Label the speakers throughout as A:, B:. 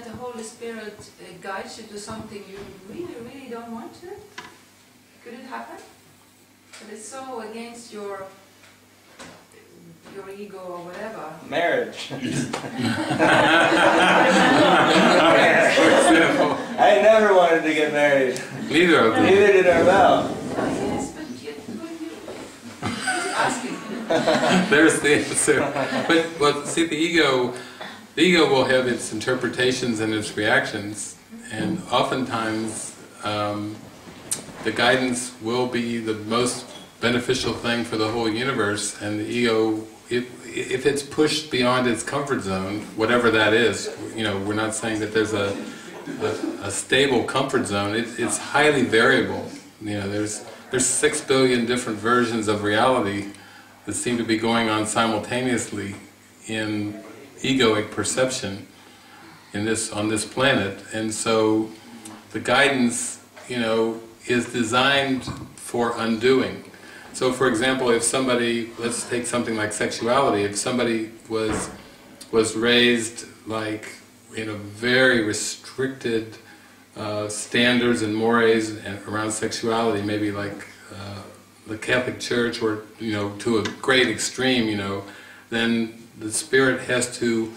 A: that the Holy Spirit guides you to something you really, really don't want to? Could it happen? But it's so against your ego or whatever.
B: Marriage. I never wanted to get married.
C: Neither of them.
B: Neither did Armel.
A: Yes, but you just asking.
C: There's the answer. But see, the ego will have its interpretations and its reactions, and oftentimes the guidance will be the most beneficial thing for the whole universe, and the ego, if it's pushed beyond its comfort zone, whatever that is, you know, we're not saying that there's a stable comfort zone. It's highly variable. You know, there's 6 billion different versions of reality that seem to be going on simultaneously in egoic perception on this planet, and so the guidance, you know, is designed for undoing. So, for example, if somebody, let's take something like sexuality, if somebody was raised like in a very restricted standards and mores around sexuality, maybe like the Catholic Church, or, you know, to a great extreme, you know, then the spirit has to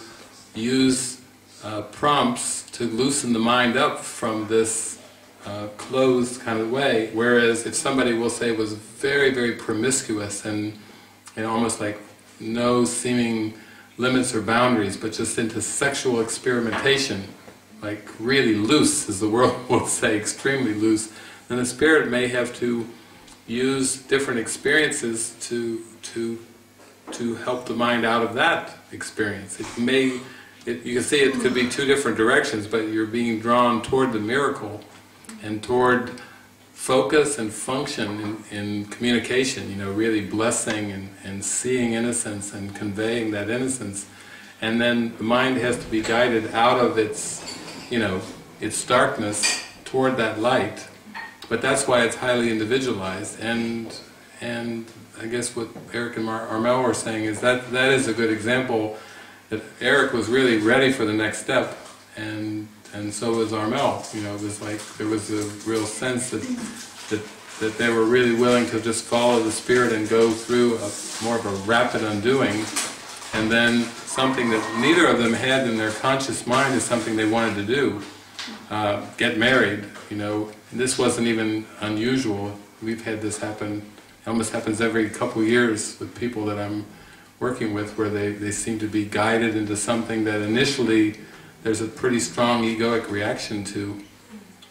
C: use prompts to loosen the mind up from this closed kind of way. Whereas if somebody, will say, was very, very promiscuous and almost like no seeming limits or boundaries, but just into sexual experimentation, like really loose, as the world will say, extremely loose, then the spirit may have to use different experiences to help the mind out of that experience. It may, you can see it could be two different directions, but you're being drawn toward the miracle and toward focus and function in communication, you know, really blessing and seeing innocence and conveying that innocence. And then the mind has to be guided out of its, you know, its darkness toward that light. But that's why it's highly individualized. And I guess what Eric and Armel were saying is that is a good example that Eric was really ready for the next step, and so was Armel. You know, it was like there was a real sense that they were really willing to just follow the spirit and go through more of a rapid undoing, and then something that neither of them had in their conscious mind is something they wanted to do, get married. You know, and this wasn't even unusual. We've had this happen. It almost happens every couple of years with people that I'm working with, where they seem to be guided into something that initially there's a pretty strong egoic reaction to,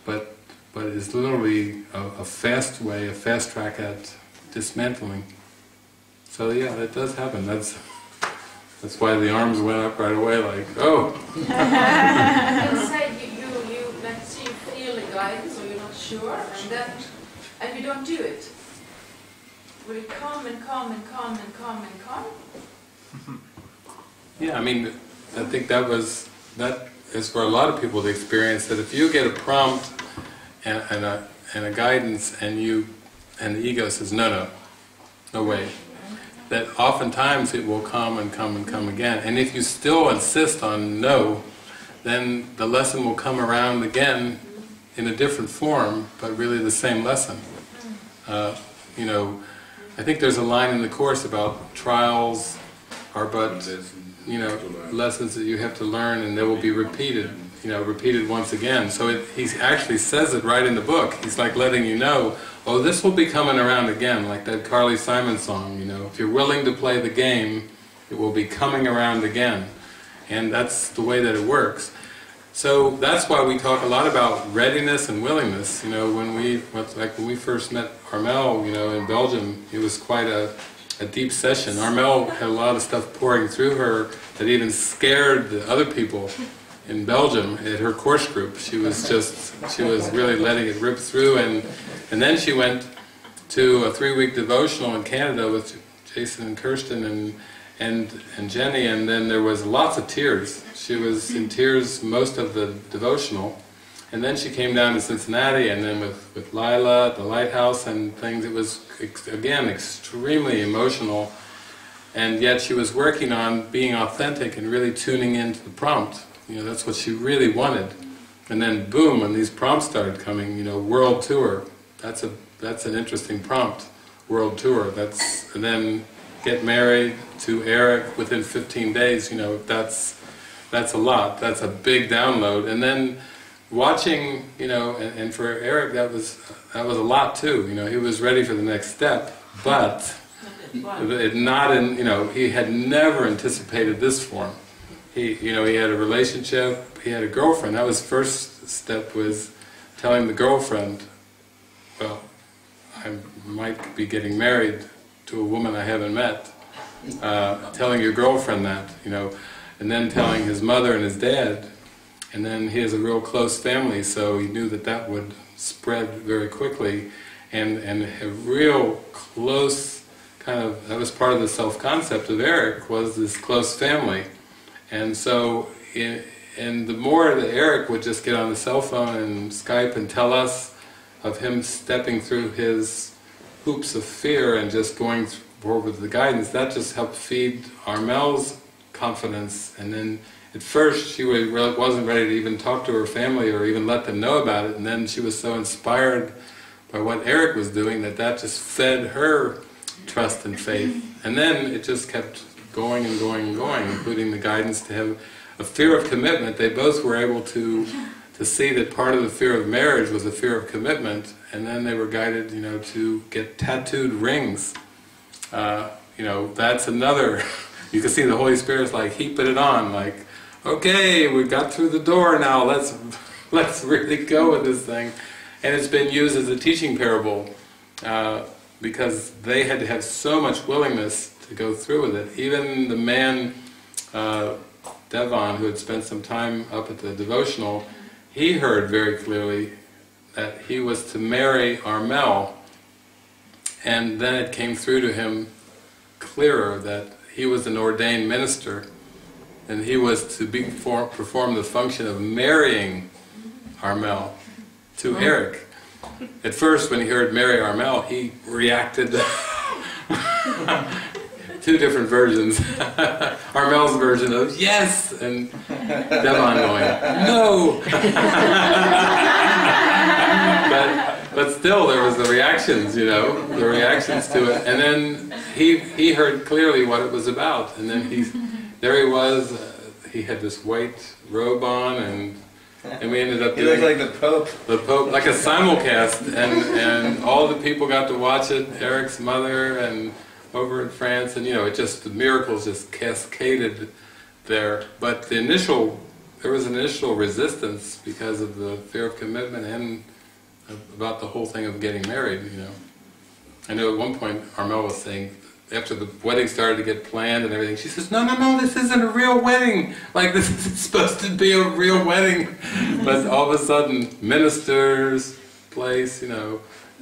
C: but it is literally a fast way, a fast track at dismantling. So yeah, that does happen. That's why the arms went up right away, like, oh!
A: Inside you let's say you feel the guidance, or you're not sure, and you don't do it. Will it come and come and come and come and come?
C: Yeah, I mean, I think that is for a lot of people the experience, that if you get a prompt and a guidance, and the ego says no way, that oftentimes it will come and come and come again. And if you still insist on no, then the lesson will come around again in a different form, but really the same lesson. You know, I think there's a line in the Course about trials are but, you know, lessons that you have to learn, and they will be repeated, you know, repeated once again. So he actually says it right in the book. He's like letting you know, oh, this will be coming around again, like that Carly Simon song, you know. If you're willing to play the game, it will be coming around again. And that's the way that it works. So that's why we talk a lot about readiness and willingness. You know, when we first met Armel, you know, in Belgium, it was quite a deep session. Armel had a lot of stuff pouring through her that even scared the other people in Belgium at her course group. She was really letting it rip through, and then she went to a 3-week devotional in Canada with Jason and Kirsten and Jenny, and then there was lots of tears. She was in tears most of the devotional, and then she came down to Cincinnati, and then with Lila at the Lighthouse and things. It was, again, extremely emotional, and yet she was working on being authentic and really tuning into the prompt. You know, that's what she really wanted. And then boom, when these prompts started coming, you know, world tour. That's an interesting prompt, world tour. And then get married to Eric within 15 days. You know, that's a lot. That's a big download. And then watching, you know, and for Eric that was a lot too. You know, he was ready for the next step, but you know, he had never anticipated this form. You know, he had a relationship, he had a girlfriend. That was first step, was telling the girlfriend, well, I might be getting married to a woman I haven't met. Telling your girlfriend that, you know, and then telling his mother and his dad, and then he has a real close family, so he knew that that would spread very quickly, and a real close kind of, that was part of the self-concept of Eric, was this close family. And so, and the more that Eric would just get on the cell phone and Skype and tell us of him stepping through his hoops of fear and just going forward with the guidance, that just helped feed Armel's confidence. And then at first she wasn't ready to even talk to her family or even let them know about it, and then she was so inspired by what Eric was doing that just fed her trust and faith. And then it just kept going and going and going, including the guidance to have a fear of commitment. They both were able to see that part of the fear of marriage was a fear of commitment, and then they were guided, you know, to get tattooed rings. You know, that's another, you can see the Holy Spirit's like heaping it on, like, okay, we got through the door now, let's really go with this thing. And it's been used as a teaching parable, because they had to have so much willingness to go through with it. Even the man, Devon, who had spent some time up at the devotional, he heard very clearly that he was to marry Armel, and then it came through to him clearer that he was an ordained minister, and he was to perform the function of marrying Armel to Eric. At first, when he heard marry Armel, he reacted two different versions. Armel's version of yes, and Devon going no. but still, there was the reactions, you know, the reactions to it. And then he heard clearly what it was about. And then there he was. He had this white robe on, and we ended up doing...
B: He looked like the Pope.
C: The Pope, like a simulcast, and all the people got to watch it, Eric's mother, and over in France, and you know, the miracles just cascaded there. But there was an initial resistance because of the fear of commitment and about the whole thing of getting married, you know. I know at one point Armel was saying, after the wedding started to get planned and everything, she says, no, this isn't a real wedding. Like, this is supposed to be a real wedding. But all of a sudden, minister's place, you know,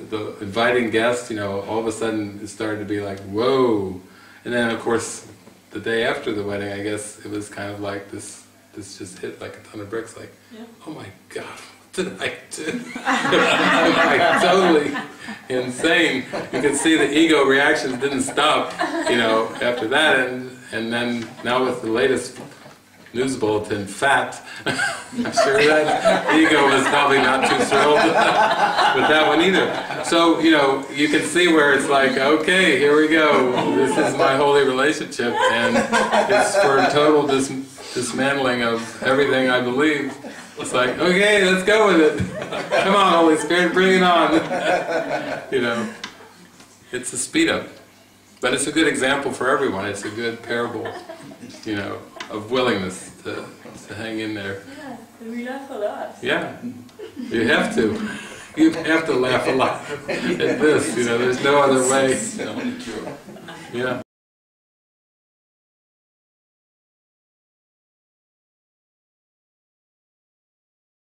C: the inviting guests, you know, all of a sudden it started to be like, whoa. And then, of course, the day after the wedding, I guess, it was kind of like this just hit like a ton of bricks, like, yeah. Oh my God, what did I do? Like, totally insane. You could see the ego reactions didn't stop, you know, after that, and then now with the latest news bulletin, fat, I'm sure that ego was probably not too thrilled with that one either. So, you know, you can see where it's like, okay, here we go, this is my holy relationship, and it's for total dismantling of everything I believe. It's like, okay, let's go with it. Come on, Holy Spirit, bring it on. You know, it's a speed up. But it's a good example for everyone. It's a good parable, you know, of willingness to hang in there.
D: Yeah, we laugh a lot.
C: Yeah, you have to. You have to laugh a lot at this, you know, there's no other way. Yeah.